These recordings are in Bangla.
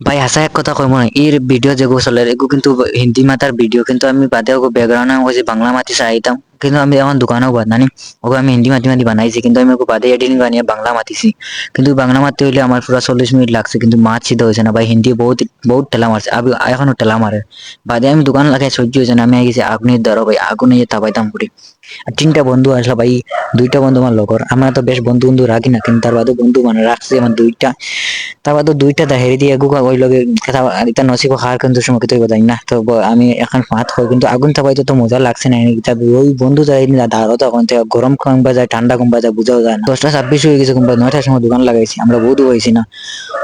ভাই হাসা এক কথা কইম না এর ভিডিও যেগুলো চলে এগুলো কিন্তু হিন্দি মাতার ভিডিও কিন্তু আমি বাদে ওকে ব্যাকগ্রাউন্ডে আমি কইছি বাংলা মাতি চাইতাম কিন্তু আমি এখন দোকানেও বানানি ওকে আমি হিন্দি মাতি মাতি বানাইছি কিন্তু আমি ওকে বাদে এডিটিং বানিয়ে বাংলা মাতিছি কিন্তু বাংলা মারতে হইলে আমার পুরো 40 মিনিট লাগছে কিন্তু মাত সিদ্ধ হয়েছে না ভাই হিন্দি বহুত বহুত ঠেলা মারছে এখনো ঠেলা মারে বাদে আমি দোকান লাগাই সহ্য হয়েছে না আমি গেছি আগুনের দ্বারা ভাই আগুনে তাপাইতাম করি আর তিনটা বন্ধু আসলো ভাই দুইটা বন্ধু আমার লগর আমরা তো বেশ বন্ধু বন্ধু রাখি না কিন্তু তার বাদে বন্ধু মানে রাখছি আমার দুইটা তারপর তো দুইটা হেরি দিয়ে গুগা ওই লগে এটা নসিব খাওয়ার কিন্তু সময় কিছুই বোঝাই না তো আমি এখন ভাত খাই কিন্তু আগুন থাকাইতে তো মজা লাগছে না এটা ওই বন্ধু যাই দাঁড়ো তখন থেকে গরম কমবা যায় ঠান্ডা কমবা যায় বুঝাও যায় না 10টা 26 হয়ে গেছে কিংবা 9টার সময় দোকান লাগাইছি আমরা বহুত হয়েছি না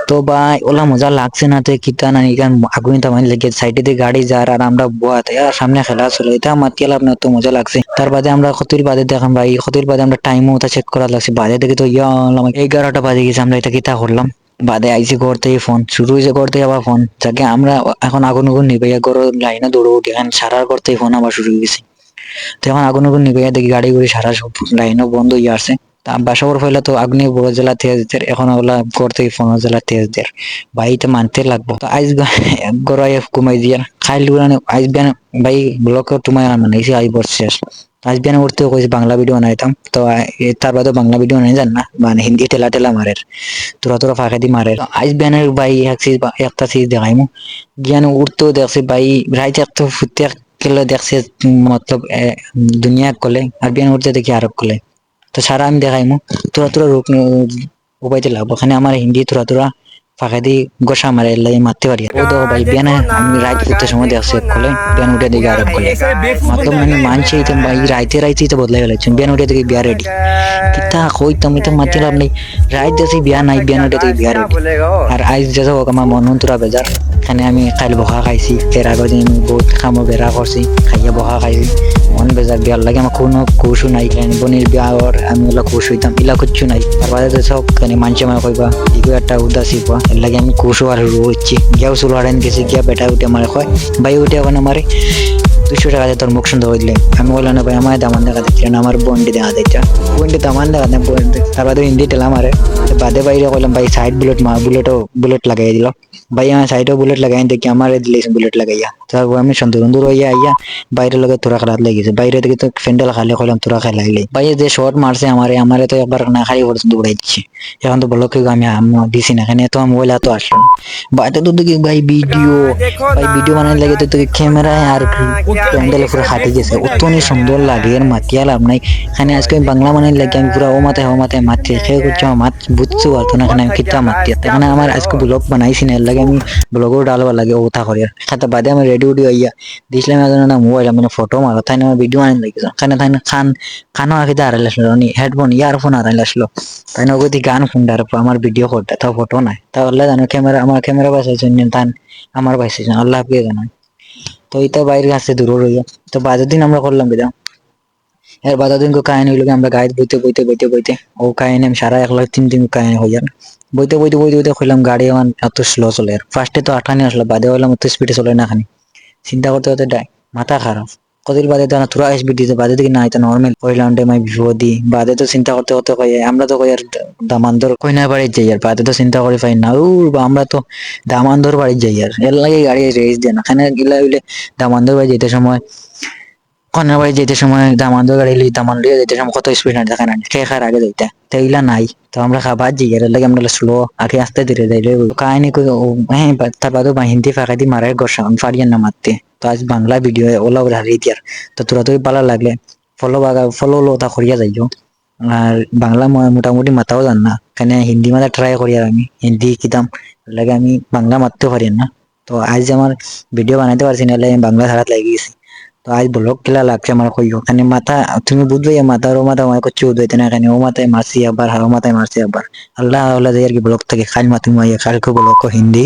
তো ভাই ওলা মজা লাগছে না তো কিতা না এখান আগুন থামাই লেগে সাইডে দিয়ে গাড়ি যার আর আমরা বোয়াতে আর সামনে খেলা চলে এটা মাতিয়াল আপনার তো মজা লাগছে তার বাদে আমরা ক্ষতির বাদে দেখলাম ভাই ক্ষতির বাদে আমরা টাইমও ওটা চেক করা লাগছে বাদে থেকে তো 11টা বাজে গেছে আমরা এটা কিতা করলাম বাদে আইসি ঘর থেকে ফোন শুরু হয়েছে ঘর থেকে আবার ফোন যাকে আমরা এখন আগুন আগুন নিভাইয়া ঘর লাইনে দৌড়ে উঠি এখন সারার ঘর থেকে ফোন আবার শুরু হয়ে গেছে তো এখন আগুন আগুন নিভাইয়া দেখি গাড়ি গুড়ি সারা সব লাইনও বন্ধ হয়ে আসছে তা বাসাবর ফেলে তো আগ্নি বড় জেলা তেজ দের এখন ওগুলা ঘর থেকে ফোন জেলা তেজ দের ভাইটা মানতে লাগবো তো আইস গড়াই ঘুমাই দিয়া খাইল আইস বিয়ান ভাই ব্লক তোমায় মানে আই বসছে আজ বিয়ানে উঠতেও কইছি বাংলা ভিডিও বানাইতাম তো তার বাদে বাংলা ভিডিও নাই জান না মানে হিন্দি টেলা টেলা মারের তোরা তোরা ফাঁকা দি মারে আজ বিয়ানের ভাই একটা চিজ দেখাইমু জ্ঞান উঠতেও দেখছি ভাই রাইতে একটা ফুটতে কেলে দেখছে মতলব দুনিয়া কলে আর বিয়ান উঠতে দেখি আরব কলে তো সারা আমি দেখাইমু তোরা তোরা রূপ উপাইতে লাগবো ওখানে আমার হিন্দি তোরা তোরা ফাঁকা দি গোসা মারে লাই মারতে পারি ও দেখো ভাই বিয়ানে আমি রাইত ফুটতে সময় দেখছি কলে বিয়ান উঠে দেখি আরব কলে মতলব মানে মানছে তো ভাই রাইতে রাইতে তো বদলাই গেছে বিয়ান উঠে দেখি বিয়া রেডি কিতা কইতাম এটা মাতি লাভ নেই রাইত দেখছি বিয়া নাই বিয়ান উঠে দেখি বিয়া রেডি আর আইজ যে হোক আমার মন তোরা বেজার এখানে আমি কাইল বহা খাইছি এর আগের দিন আমি বহুত খামো বেড়া করছি খাইয়া বহা খাইছি মন বেজার বিয়ার লাগে আমার কোনো খুশু নাই বোনের বিয়া আর আমি ওলা খুশ হইতাম ইলা কিচ্ছু নাই তারপরে তো সব মানে মানছে মানে কইবা ইগো একটা উদাসী পা এর লাগে আমি খুশু আর রু হচ্ছি গিয়াও চুল হারাইন গেছি গিয়া বেটা উঠে আমার কয় ভাই উঠে আবার আমারে 200 টাকা দিয়ে তোর মুখ সুন্দর হইলে আমি বললাম না ভাই আমার দামান দেখা দিচ্ছি না আমার বন্ডি দেখা দিচ্ছা বন্ডি দামান দেখা দেন তার বাদে হিন্দি টেলা মারে বাদে বাইরে কইলাম ভাই সাইড বুলেট লাগাই দিল ভাই আমার সাইডও বুলেট লাগাই দেখি আমার দিলে বুলেট লাগাইয়া তারপর আমি সুন্দর হইয়া আইয়া বাইরে লগে তোরা খেলাত লেগেছে বাইরে থেকে তো ফ্যান্ডেল খালি কইলাম তোরা খেলাইলে ভাই যে শর্ট মারছে আমারে তো একবার না খালি পর্যন্ত দৌড়াই দিচ্ছে এখন তো বলকে আমি দিছি না এখানে তো মোবাইল তো আসলো বাইরে তো দেখি ভাই ভিডিও বানাই লাগে তো ক্যামেরায় আর প্যান্ডেল পুরো হাতে গেছে অতনি সুন্দর লাগে আর মাতিয়া লাভ নাই এখানে আজকে আমি বাংলা বানাই লাগে আমি পুরো ও মাথায় মারতে খেয়ে করছি আমার মাত বুঝতে পারতো না এখানে আমি কিতা মারতে এখানে আমার আজকে ব্লগ বানাইছি না এর লাগে আমি ব্লগও ডালবা লাগে ওটা করি আর খাতা বাদে আমি রেডি উডি হইয়া দিছিলাম না মোবাইল মানে ফটো মারো তাই না ভিডিও বানাই লাগিয়েছে এখানে তাই না খানো আগে দাঁড়াইলে আসলো হেডফোন ইয়ারফোন আড়াইলে আসলো তাই না ওকে গান শুনতে আমার ভিডিও করতে তাও ফটো নাই তাহলে জানো আমার ক্যামেরা বাসাইছেন তান আমার বাসাইছেন আল্লাহ হাফিজ জানাই তো এটা বাইরে আসছে দূর রইয়া তো বাজার দিন আমরা করলাম বেদা এর বাজার দিন কাহিনী হইলো আমরা গাইড বইতে ও কাহিনী আমি সারা 1 লাখ 3 দিন কাহিনী হইয়া বইতে কইলাম গাড়ি আমার এত স্লো চলে আর ফার্স্টে তো 58 আসলো বাদে হইলাম এত স্পিডে চলে না খানি চিন্তা করতে মাথা খারাপ কদিন বাদে তো তোরা স্পিড দিতে বাদে দেখি না এটা নর্মাল কইলাম মাই বিপদি বাদে তো চিন্তা করতে কই আমরা তো কই আর দামান্দর কইনা বাড়ি যাই আর বাদে তো চিন্তা করি পাই না আমরা তো দামান্দর বাড়ি যাই আর এর লাগে গাড়ি রেস দেয় না খানে গিলা হইলে দামান্দর বাড়ি যেতে সময় কন্যার বাড়ি যেতে সময় দামান্দর গাড়ি দামান লিয়ে যেতে সময় কত স্পিড না দেখে না খেয়ে খার আগে যাইতে তো এগুলা নাই তো আমরা খাবার যাই এর লাগে আমরা স্লো আগে আস্তে ধীরে যাই কাহিনী কই হ্যাঁ তার বাদে হিন্দি ফাঁকা দি মারার গোসা ফারিয়ান না মারতে তো আজ বাংলা ভিডিও ওলা হারিয়ে দিয়ার তো তোরা তো ভালো লাগলে ফলো ওটা করিয়া যাইও আর বাংলা মোটামুটি মাতাও জান না এখানে হিন্দি মাথা ট্রাই করি আর আমি হিন্দি কিতাম লাগে আমি বাংলা মারতেও পারি না তো আজ আমার ভিডিও বানাইতে পারছি না আমি বাংলা ছাড়াত লাগি গেছি তো আজ ব্লগ খেলা লাগছে আমার কইও এখানে মাথা তুমি বুঝবে মাথার ও মাথা আমার করছি উদয়তে না এখানে ও মাথায় মারছি আবার হাও মাথায় মারছি আবার আল্লাহ আল্লাহ আর কি ব্লগ থেকে খাল মাথুম খালকে ব্লগ হিন্দি